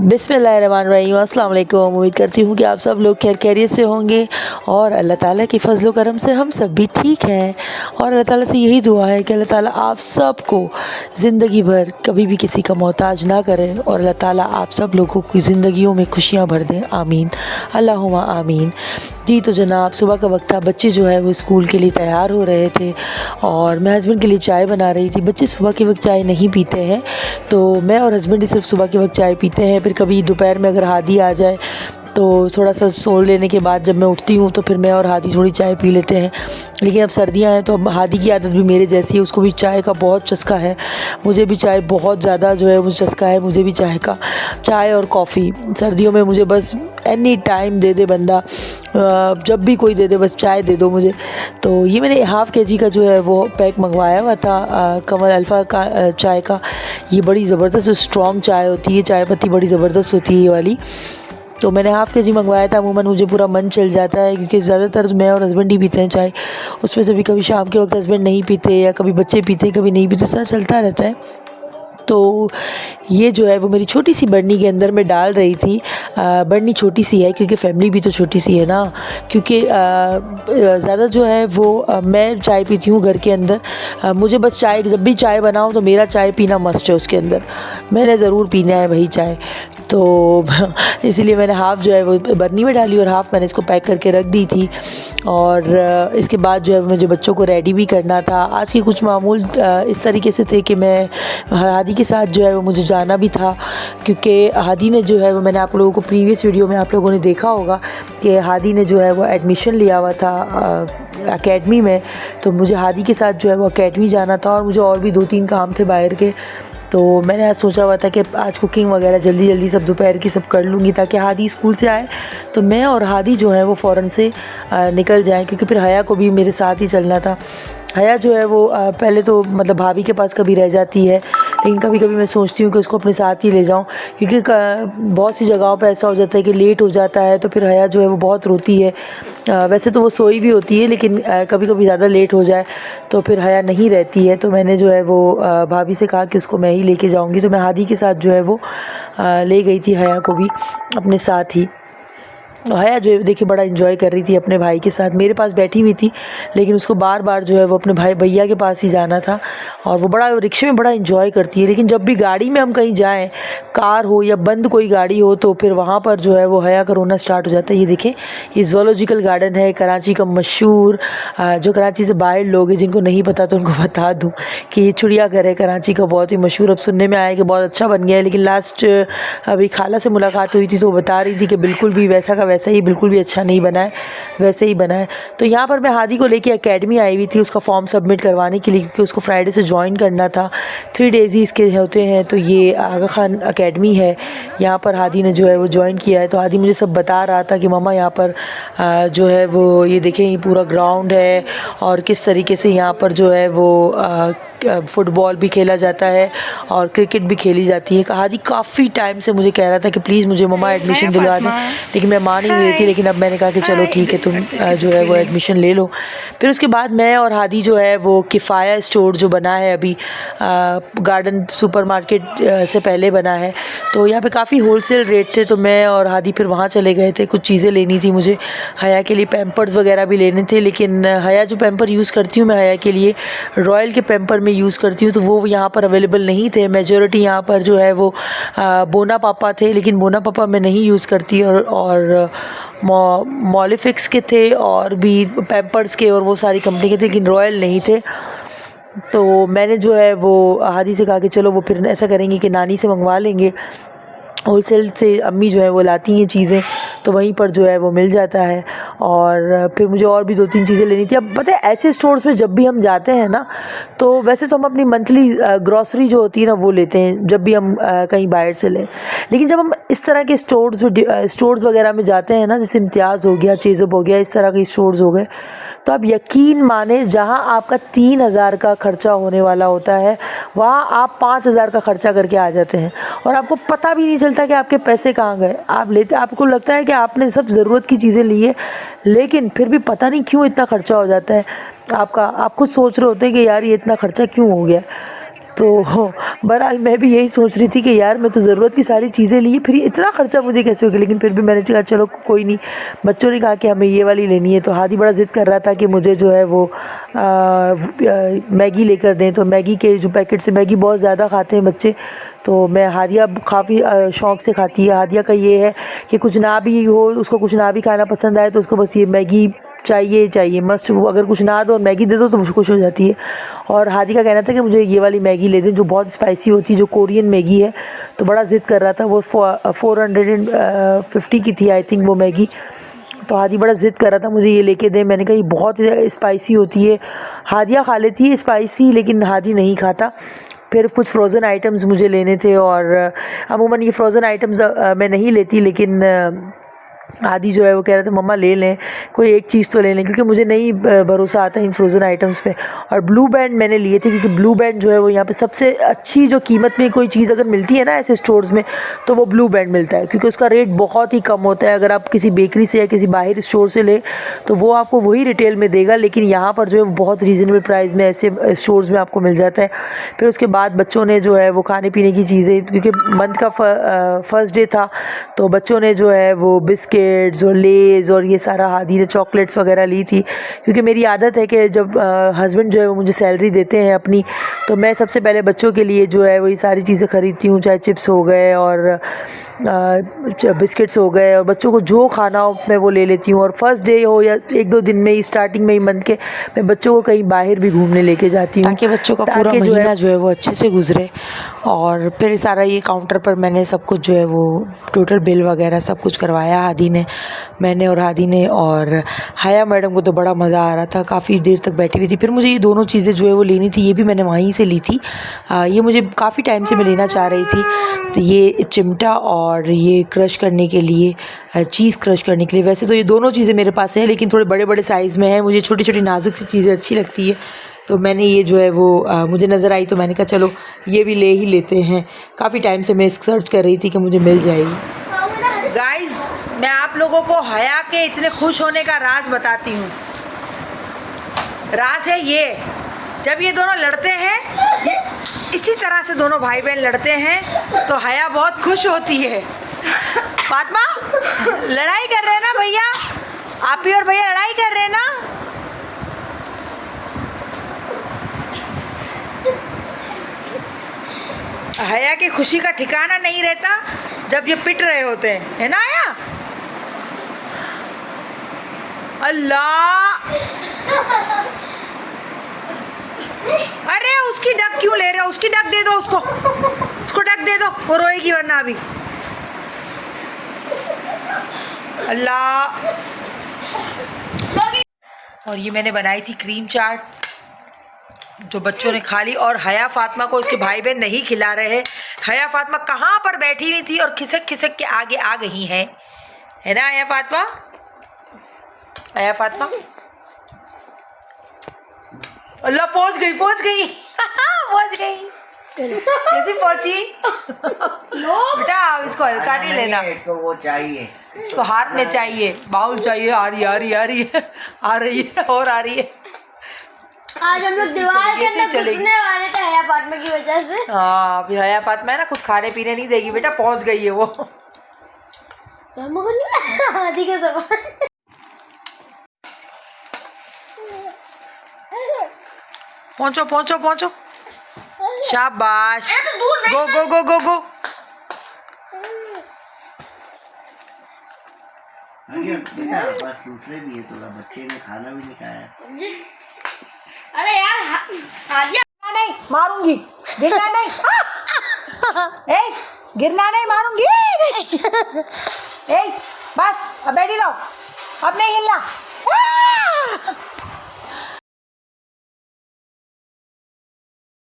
बिस्मिल्लाहिर्रहमानिर्रहीम। अस्सलाम वालेकुम। उम्मीद करती हूँ कि आप सब लोग खैर खैरियत से होंगे और अल्लाह ताला की फ़ज़ल व करम से हम सब भी ठीक हैं। और अल्लाह ताला से यही दुआ है कि अल्लाह ताला आप सब को ज़िंदगी भर कभी भी किसी का मोहताज ना करें और अल्लाह ताला आप सब लोगों की ज़िंदगियों में खुशियाँ भर दें। आमीन, अल्लाहुम्मा आमीन। जी तो जनाब, सुबह का वक्त था, बच्चे जो है वो स्कूल के लिए तैयार हो रहे थे और मैं हस्बैंड के लिए चाय बना रही थी। बच्चे सुबह के वक्त चाय नहीं पीते हैं, तो मैं और हस्बैंड ही सिर्फ सुबह के वक्त चाय पीते हैं। फिर कभी दोपहर में अगर हादी आ जाए तो थोड़ा सा सो लेने के बाद जब मैं उठती हूँ तो फिर मैं और हादी थोड़ी चाय पी लेते हैं। लेकिन अब सर्दियाँ हैं तो अब हादी की आदत भी मेरे जैसी है, उसको भी चाय का बहुत चस्का है। मुझे भी चाय बहुत ज़्यादा जो है वो चस्का है, मुझे भी चाय का। चाय और कॉफ़ी सर्दियों में मुझे बस एनी टाइम दे दे बंदा, जब भी कोई दे दे बस चाय दे दो मुझे। तो ये मैंने हाफ़ केजी का जो है वो पैक मंगवाया हुआ था कमल अल्फ़ा का चाय का। ये बड़ी ज़बरदस्त स्ट्रॉन्ग चाय होती है, चाय पत्ती बड़ी ज़बरदस्त होती है ये वाली। तो मैंने हाफ़ केजी मंगवाया था। अमूमन मुझे पूरा मन चल जाता है क्योंकि ज़्यादातर तो मैं और हस्बैंड ही पीते हैं चाय। उसमें से भी कभी शाम के वक्त हस्बैंड नहीं पीते या कभी बच्चे पीते, कभी नहीं पीते, ऐसा चलता रहता है। तो ये जो है वो मेरी छोटी सी बर्नी के अंदर मैं डाल रही थी। बर्नी छोटी सी है क्योंकि फ़ैमिली भी तो छोटी सी है ना, क्योंकि ज़्यादा जो है वो मैं चाय पीती हूँ घर के अंदर। मुझे बस चाय, जब भी चाय बनाऊँ तो मेरा चाय पीना मस्ट है, उसके अंदर मैंने ज़रूर पीना है वही चाय। तो इसीलिए मैंने हाफ़ जो है वो बर्नी में डाली और हाफ़ मैंने इसको पैक करके रख दी थी। और इसके बाद जो है मुझे बच्चों को रेडी भी करना था। आज की कुछ मामूल इस तरीके से थे कि मैं हादी के साथ जो है वो मुझे जाना भी था, क्योंकि हादी ने जो है वो, मैंने आप लोगों को प्रीवियस वीडियो में आप लोगों ने देखा होगा कि हादी ने जो है वो एडमिशन लिया हुआ था एकेडमी में। तो मुझे हादी के साथ जो है वो एकेडमी जाना था और मुझे और भी 2-3 काम थे बाहर के। तो मैंने आज सोचा हुआ था कि आज कुकिंग वगैरह जल्दी जल्दी सब दोपहर की सब कर लूँगी ताकि हादी स्कूल से आए तो मैं और हादी जो है वो फ़ौरन से निकल जाएं, क्योंकि फिर हया को भी मेरे साथ ही चलना था। हया जो है वो पहले तो मतलब भाभी के पास कभी रह जाती है, लेकिन कभी कभी मैं सोचती हूँ कि उसको अपने साथ ही ले जाऊँ, क्योंकि बहुत सी जगहों पे ऐसा हो जाता है कि लेट हो जाता है तो फिर हया जो है वो बहुत रोती है। वैसे तो वो सोई भी होती है, लेकिन कभी कभी ज़्यादा लेट हो जाए तो फिर हया नहीं रहती है। तो मैंने जो है वो भाभी से कहा कि उसको मैं ही लेके जाऊँगी। तो मैं हादी के साथ जो है वो ले गई थी हया को भी अपने साथ ही। हया जो है देखिए बड़ा एंजॉय कर रही थी अपने भाई के साथ, मेरे पास बैठी हुई थी, लेकिन उसको बार बार जो है वो अपने भाई भैया के पास ही जाना था। और वो बड़ा रिक्शे में बड़ा एंजॉय करती है, लेकिन जब भी गाड़ी में हम कहीं जाएं, कार हो या बंद कोई गाड़ी हो, तो फिर वहाँ पर जो है वो हया का रोना स्टार्ट हो जाता है। ये देखें, ये ज़ूलॉजिकल गार्डन है कराची का मशहूर। जो कराची से बाहर लोग हैं जिनको नहीं पता तो उनको बता दूँ कि ये चिड़ियाघर है कराची का, बहुत ही मशहूर। अब सुनने में आया कि बहुत अच्छा बन गया है, लेकिन लास्ट अभी खाला से मुलाकात हुई थी तो वो बता रही थी कि बिल्कुल भी वैसा का वैसा ही, बिल्कुल भी अच्छा नहीं बना है, वैसे ही बना है। तो यहाँ पर मैं हादी को लेके एकेडमी आई हुई थी उसका फॉर्म सबमिट करवाने के लिए, क्योंकि उसको फ्राइडे से ज्वाइन करना था। 3 डेज़ ही इसके होते हैं। तो ये आगा खान एकेडमी है, यहाँ पर हादी ने जो है वो ज्वाइन किया है। तो हादी मुझे सब बता रहा था कि मामा यहाँ पर जो है वो ये देखें, ये पूरा ग्राउंड है और किस तरीके से यहाँ पर जो है वो फ़ुटबॉल भी खेला जाता है और क्रिकेट भी खेली जाती है। हादी काफ़ी टाइम से मुझे कह रहा था कि प्लीज़ मुझे मम्मा एडमिशन दिलवा दें, लेकिन मैं मान ही नहीं रही थी। लेकिन अब मैंने कहा कि चलो ठीक है, तुम जो है वो एडमिशन ले लो। फिर उसके बाद मैं और हादी जो है वो किफ़ाया स्टोर जो बना है अभी गार्डन सुपरमार्केट से पहले बना है, तो यहाँ पे काफ़ी होलसेल रेट थे। तो मैं और हादी फिर वहाँ चले गए थे, कुछ चीज़ें लेनी थी मुझे। हया के लिए पैम्पर्स वगैरह भी लेने थे, लेकिन हया जो पैम्पर यूज़ करती हूँ मैं हया के लिए रॉयल के पैम्पर में यूज़ करती हूँ, तो वो यहाँ पर अवेलेबल नहीं थे। मेजॉरिटी यहाँ पर जो है वो बोना पापा थे, लेकिन बोना पापा मैं नहीं यूज़ करती। और मॉलिफिक्स के थे और भी पैम्पर्स के और वो सारी कंपनी के थे, लेकिन रॉयल नहीं थे। तो मैंने जो है वो हादी से कहा कि चलो वो फिर ऐसा करेंगे कि नानी से मंगवा लेंगे, होलसेल से अम्मी जो है वो लाती हैं चीज़ें, तो वहीं पर जो है वो मिल जाता है। और फिर मुझे और भी 2-3 चीज़ें लेनी थी। अब पता है ऐसे स्टोर्स में जब भी हम जाते हैं ना, तो वैसे तो हम अपनी मंथली ग्रॉसरी जो होती है ना वो लेते हैं जब भी हम कहीं बाहर से लें, लेकिन जब हम इस तरह के स्टोर्स वगैरह में जाते हैं ना, जैसे इम्तियाज़ हो गया, चेज़अप हो गया, इस तरह के स्टोर्स हो गए, तो आप यकीन माने जहाँ आपका 3,000 का खर्चा होने वाला होता है, वहाँ आप 5,000 का खर्चा करके आ जाते हैं और आपको पता भी नहीं चलता कि आपके पैसे कहाँ गए। आप लेते, आपको लगता है कि आपने सब ज़रूरत की चीज़ें ली है, लेकिन फिर भी पता नहीं क्यों इतना खर्चा हो जाता है आपका। आप खुद सोच रहे होते हैं कि यार ये इतना खर्चा क्यों हो गया। तो बहरहाल मैं भी यही सोच रही थी कि यार मैं तो ज़रूरत की सारी चीज़ें ली, फिर इतना ख़र्चा मुझे कैसे हो गया, लेकिन फिर भी मैंने कहा चलो कोई नहीं। बच्चों ने कहा कि हमें ये वाली लेनी है, तो हादी बड़ा ज़िद कर रहा था कि मुझे जो है वो मैगी लेकर दें। तो मैगी के जो पैकेट से, मैगी बहुत ज़्यादा खाते हैं बच्चे, तो मैं हादिया काफ़ी शौक़ से खाती है। हादिया का ये है कि कुछ ना भी हो, उसको कुछ ना भी खाना पसंद आए तो उसको बस ये मैगी चाहिए मस्ट। वो अगर कुछ ना दो और मैगी दे दो तो वो खुश हो जाती है। और हादी का कहना था कि मुझे ये वाली मैगी ले दें जो बहुत स्पाइसी होती है, जो कोरियन मैगी है। तो बड़ा ज़िद कर रहा था। वो 450 की थी आई थिंक वो मैगी। तो हादी बड़ा ज़िद कर रहा था मुझे ये लेके दें। मैंने कहा ये बहुत स्पाइसी होती है। हादिया खा लेती है स्पाइसी, लेकिन हादी नहीं खाता। फिर कुछ फ्रोज़न आइटम्स मुझे लेने थे, और अमूमन ये फ्रोज़न आइटम्स मैं नहीं लेती, लेकिन आदि जो है वो कह रहे थे मम्मा ले लें, कोई एक चीज़ तो ले लें, क्योंकि मुझे नहीं भरोसा आता इन फ्रोज़न आइटम्स पे। और ब्लू बैंड मैंने लिए थे, क्योंकि ब्लू बैंड जो है वो यहाँ पे सबसे अच्छी जो कीमत में कोई चीज़ अगर मिलती है ना ऐसे स्टोर्स में, तो वो ब्लू बैंड मिलता है, क्योंकि उसका रेट बहुत ही कम होता है। अगर आप किसी बेकरी से या किसी बाहर स्टोर से लें तो वो आपको वही रिटेल में देगा, लेकिन यहाँ पर जो है वो बहुत रीज़नेबल प्राइस में ऐसे स्टोर्स में आपको मिल जाता है। फिर उसके बाद बच्चों ने जो है वो खाने पीने की चीज़ें, क्योंकि मंथ का फर्स्ट डे था, तो बच्चों ने जो है वो बिस्किट्स और लेज़ और ये सारा, हादी ने चॉकलेट्स वगैरह ली थी। क्योंकि मेरी आदत है कि जब हस्बैंड जो है वो मुझे सैलरी देते हैं अपनी, तो मैं सबसे पहले बच्चों के लिए जो है वही सारी चीज़ें ख़रीदती हूँ, चाहे चिप्स हो गए और बिस्किट्स हो गए, और बच्चों को जो खाना हो मैं वो ले लेती हूँ। और फर्स्ट डे हो या एक दो दिन में ही, स्टार्टिंग में ही मंथ के, मैं बच्चों को कहीं बाहर भी घूमने लेके जाती हूँ, ताकि बच्चों का पूरा महीना जो है वो अच्छे से गुजरे। और फिर सारा ये काउंटर पर मैंने सब कुछ जो है वो टोटल बिल वगैरह सब कुछ करवाया हादी ने, मैंने और हादी ने। और हया मैडम को तो बड़ा मज़ा आ रहा था, काफ़ी देर तक बैठी हुई थी। फिर मुझे ये दोनों चीज़ें जो है वो लेनी थी, ये भी मैंने वहीं से ली थी। ये मुझे काफ़ी टाइम से मैं लेना चाह रही थी। तो ये चिमटा और ये क्रश करने के लिए, चीज़ क्रश करने के लिए। वैसे तो ये दोनों चीज़ें मेरे पास हैं, लेकिन थोड़े बड़े बड़े साइज़ में है। मुझे छोटी छोटी नाजुक सी चीज़ें अच्छी लगती है, तो मैंने ये जो है वो मुझे नज़र आई, तो मैंने कहा चलो ये भी ले ही लेते हैं। काफ़ी टाइम से मैं सर्च कर रही थी कि मुझे मिल जाएगी। गाइस, मैं आप लोगों को हया के इतने खुश होने का राज बताती हूँ। राज है ये, जब ये दोनों लड़ते हैं, ये इसी तरह से दोनों भाई बहन लड़ते हैं, तो हया बहुत खुश होती है। फातिमा, लड़ाई कर रहे हैं ना भैया, आप ही और भैया लड़ाई कर रहे हैं ना। हया की खुशी का ठिकाना नहीं रहता जब ये पिट रहे होते हैं, है ना हया? अल्लाह, अरे उसकी डक क्यों ले रहे हो? उसकी डक दे दो, उसको डक दे दो, वो रोएगी वरना अभी। अल्लाह। और ये मैंने बनाई थी क्रीम चाट, जो बच्चों ने खा ली, और हया फातिमा को उसके भाई बहन नहीं खिला रहे। हया फातिमा कहाँ पर बैठी हुई थी और खिसक खिसक के आगे आ गई हैं, है ना हया फातिमा? हया फातिमा, अल्लाह पहुंच गई पहुंच गई कैसी पहुंची? बेटा इसको हल्का नहीं लेना, इसको वो चाहिए, इसको हाथ में चाहिए, बाउल चाहिए। आ रही है और आ रही है। आज हम लोग दीवार के अंदर घुसने वाले थे हया फातिमा की वजह से। हाँ, अभी हया फातिमा है ना, कुछ खाने पीने नहीं देगी बेटा, पहुंच गई है वो। हाथी के ज़बान। पहुंचो, शाबाश, गो। बस दूसरे भी है, थोड़ा बच्चे ने खाना भी नहीं खाया। अरे यार हादिया नहीं मारूंगी, गिरना नहीं। ए, गिरना नहीं, मारूंगी। ए, बस अब बैठी रहो, अब नहीं हिलना।